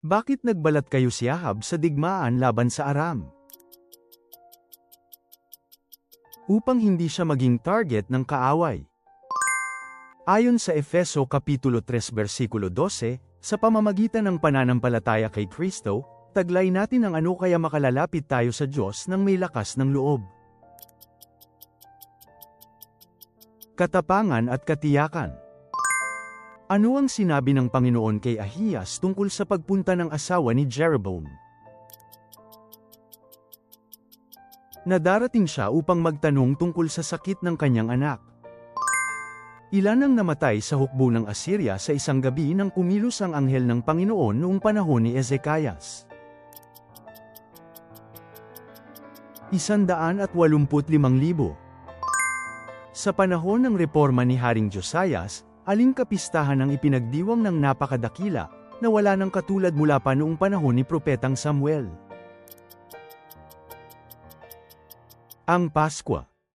Bakit nagbalat kayo si Ahab sa digmaan laban sa Aram? Upang hindi siya maging target ng kaaway. Ayon sa Efeso Kapitulo 3 versikulo 12, sa pamamagitan ng pananampalataya kay Kristo, taglay natin ang ano kaya makalalapit tayo sa Diyos ng may lakas ng loob. Katapangan at katiyakan. Ano ang sinabi ng Panginoon kay Ahiyas tungkol sa pagpunta ng asawa ni Jeroboam? Na darating siya upang magtanong tungkol sa sakit ng kanyang anak. Ilan ang namatay sa hukbo ng Assyria sa isang gabi nang kumilos ang anghel ng Panginoon noong panahon ni Ezekias? 185,000. Sa panahon ng reforma ni Haring Josias, aling kapistahan ang ipinagdiwang ng napakadakila, na wala nang katulad mula pa noong panahon ni Propetang Samuel? Ang Paskwa.